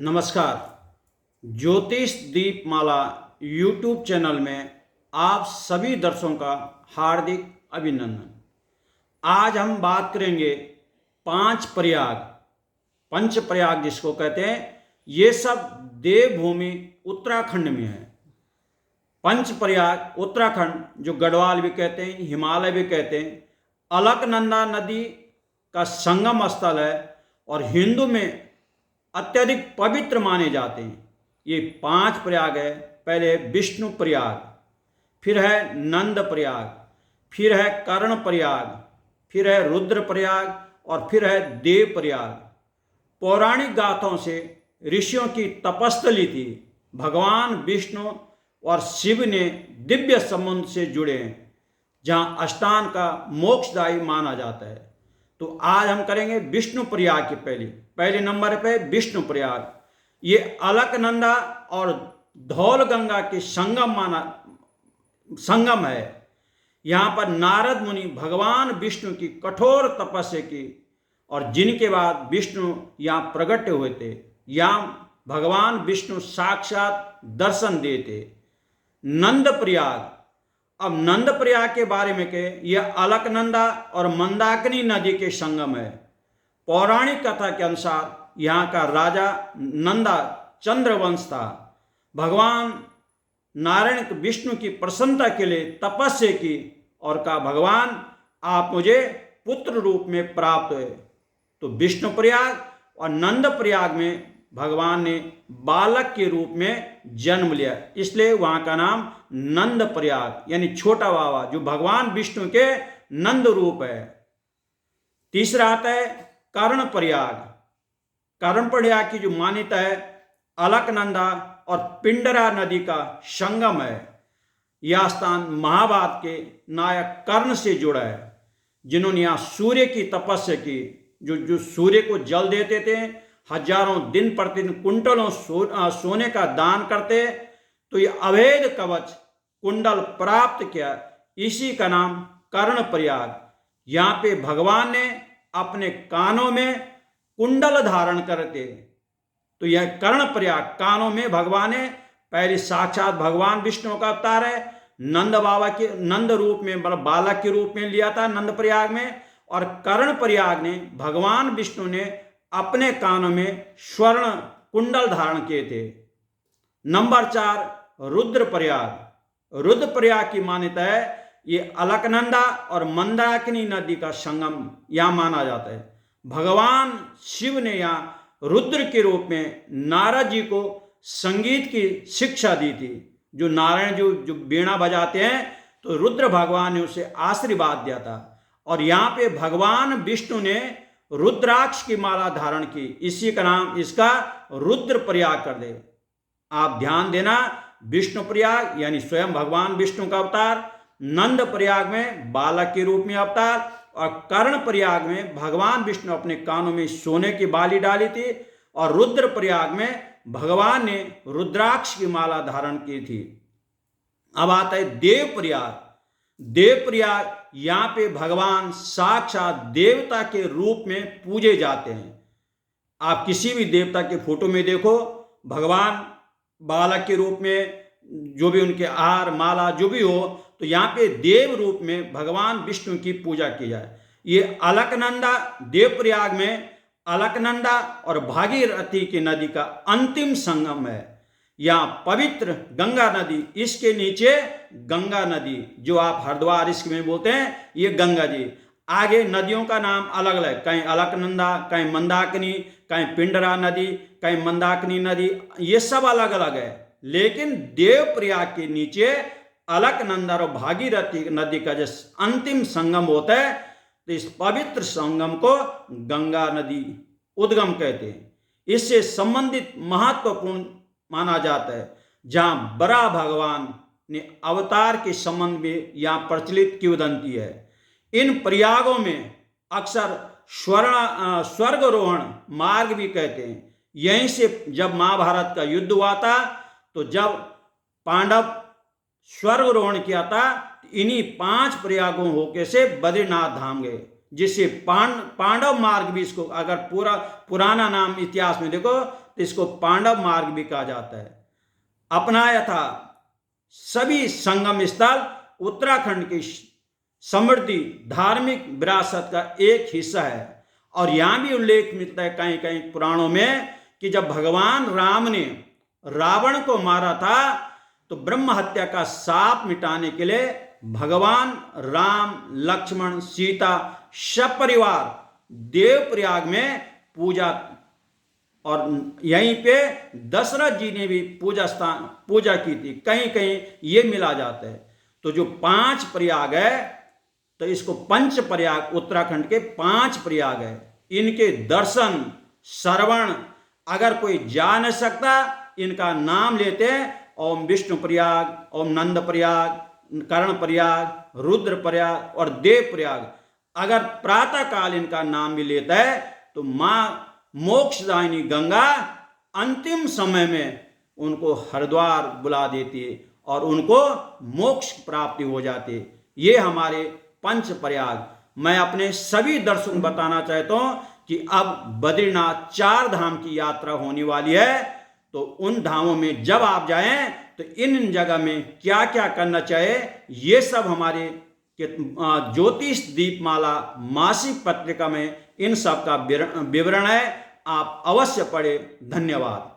नमस्कार। ज्योतिष दीपमाला YouTube channel में आप सभी दर्शकों का हार्दिक अभिनंदन। आज हम बात करेंगे पांच प्रयाग, पंच प्रयाग जिसको कहते हैं। ये सब देवभूमि उत्तराखंड में है। पंच प्रयाग उत्तराखंड, जो गढ़वाल भी कहते हैं, हिमालय भी कहते हैं, अलकनंदा नदी का संगम स्थल है और हिंदू में अत्यधिक पवित्र माने जाते हैं। ये पांच प्रयाग है। पहले विष्णु प्रयाग, फिर है नंद प्रयाग, फिर है कर्ण प्रयाग, फिर है रुद्र प्रयाग और फिर है देव प्रयाग। पौराणिक गाथाओं से ऋषियों की तपस्थली थी। भगवान विष्णु और शिव ने दिव्य संबंध से जुड़े हैं, जहाँ स्नान का मोक्षदायी माना जाता है। तो आज हम करेंगे विष्णु प्रयाग के पहले नंबर पे विष्णु प्रयाग। ये अलकनंदा और धौल गंगा के संगम है। यहाँ पर नारद मुनि भगवान विष्णु की कठोर तपस्या की और जिनके बाद विष्णु यहाँ प्रकट हुए थे। यहाँ भगवान विष्णु साक्षात दर्शन देते। नंद प्रयाग, अब नंद प्रयाग के बारे में कहें, यह अलकनंदा और मंदाकिनी नदी के संगम है। पौराणिक कथा के अनुसार यहाँ का राजा नंदा चंद्रवंश था। भगवान नारायण विष्णु की प्रसन्नता के लिए तपस्या की और कहा, भगवान आप मुझे पुत्र रूप में प्राप्त हुए। तो विष्णु प्रयाग और नंद प्रयाग में भगवान ने बालक के रूप में जन्म लिया, इसलिए वहाँ का नाम नंद प्रयाग यानी छोटा बाबा, जो भगवान विष्णु के नंद रूप है। तीसरा आता है कर्ण प्रयाग। कर्ण प्रयाग की जो मान्यता है, अलकनंदा और पिंडरा नदी का संगम है। यह स्थान महाभारत के नायक कर्ण से जुड़ा है, जिन्होंने यहाँ सूर्य की तपस्या की। जो सूर्य को जल देते थे, हजारों दिन प्रतिदिन कुंटलों सोने का दान करते, तो ये अभेद कवच कुंडल प्राप्त किया। इसी का नाम कर्ण प्रयाग। यहाँ पे भगवान ने अपने कानों में कुंडल धारण करते, तो यह कर्ण प्रयाग। कानों में भगवान ने पहले साक्षात भगवान विष्णु का अवतार है, नंद बाबा के नंद रूप में, मतलब बालक के रूप में लिया था नंद प्रयाग में। और कर्ण प्रयाग ने भगवान विष्णु ने अपने कानों में स्वर्ण कुंडल धारण किए थे। नंबर 4 रुद्र प्रयाग। रुद्र प्रयाग की मान्यता है, ये अलकनंदा और मंदाकिनी नदी का संगम यहाँ माना जाता है। भगवान शिव ने यहाँ रुद्र के रूप में नारद जी को संगीत की शिक्षा दी थी। जो नारायण जो वीणा बजाते हैं, तो रुद्र भगवान ने उसे आशीर्वाद दिया था। और यहाँ पे भगवान विष्णु ने रुद्राक्ष की माला धारण की, इसी का नाम इसका रुद्र प्रयाग कर दे। आप ध्यान देना, विष्णु प्रयाग यानी स्वयं भगवान विष्णु का अवतार, नंद प्रयाग में बालक के रूप में अवतार, और कर्ण प्रयाग में भगवान विष्णु अपने कानों में सोने की बाली डाली थी, और रुद्र प्रयाग में भगवान ने रुद्राक्ष की माला धारण की थी। अब आता है देव प्रयाग। देव प्रयाग, यहाँ पे भगवान साक्षात देवता के रूप में पूजे जाते हैं। आप किसी भी देवता के फोटो में देखो, भगवान बालक के रूप में, जो भी उनके हार माला जो भी हो, तो यहाँ पे देव रूप में भगवान विष्णु की पूजा की जाए। ये अलकनंदा देव प्रयाग में अलकनंदा और भागीरथी की नदी का अंतिम संगम है। यहाँ पवित्र गंगा नदी, इसके नीचे गंगा नदी, जो आप हरिद्वार इसके में बोलते हैं, ये गंगा जी। आगे नदियों का नाम अलग अलग, कहीं अलकनंदा, कहीं मंदाकिनी, कहीं पिंडरा नदी, कहीं मंदाकिनी नदी, ये सब अलग अलग है। लेकिन देव प्रयाग के नीचे अलकनंदा और भागीरथी नदी का जो अंतिम संगम होता है, तो इस पवित्र संगम को गंगा नदी उद्गम कहते हैं। इससे संबंधित महत्वपूर्ण माना जाता है, जहाँ बड़ा भगवान ने अवतार के संबंध में यहाँ प्रचलित किंवदंती है। इन प्रयागों में अक्सर स्वर्गारोहण मार्ग भी कहते हैं। यहीं से जब महाभारत का युद्ध हुआ था, तो जब पांडव स्वर्गारोहण किया था, इन्हीं 5 प्रयागों होके से बद्रीनाथ धाम गए। जिसे पांडव मार्ग भी, इसको अगर पूरा पुराना नाम इतिहास में देखो तो इसको पांडव मार्ग भी कहा जाता है, अपनाया था। सभी संगम स्थल उत्तराखंड की समृद्धि धार्मिक विरासत का एक हिस्सा है। और यहां भी उल्लेख मिलता है कहीं कहीं पुराणों में कि जब भगवान राम ने रावण को मारा था तो ब्रह्म हत्या का शाप मिटाने के लिए भगवान राम, लक्ष्मण, सीता सपरिवार देवप्रयाग में पूजा, और यहीं पे दशरथ जी ने भी पूजा की थी। कहीं कहीं ये मिला जाता है। तो जो 5 प्रयाग है, तो इसको पंच प्रयाग, उत्तराखंड के 5 प्रयाग है। इनके दर्शन श्रवण अगर कोई जा नहीं सकता, इनका नाम लेते हैं, ओम विष्णु प्रयाग, ओम नंद प्रयाग, कर्ण प्रयाग, रुद्र प्रयाग और देव प्रयाग। अगर प्रातः काल इनका नाम भी लेता है तो मां मोक्षदायिनी गंगा अंतिम समय में उनको हरिद्वार बुला देती है और उनको मोक्ष प्राप्ति हो जाती है। ये हमारे पंच प्रयाग। मैं अपने सभी दर्शकों को बताना चाहता हूं कि अब बद्रीनाथ 4 धाम की यात्रा होने वाली है। तो उन धामों में जब आप जाएं तो इन जगह में क्या क्या करना चाहिए, ये सब हमारे ज्योतिष दीपमाला मासिक पत्रिका में इन सब का विवरण है। आप अवश्य पढ़ें। धन्यवाद।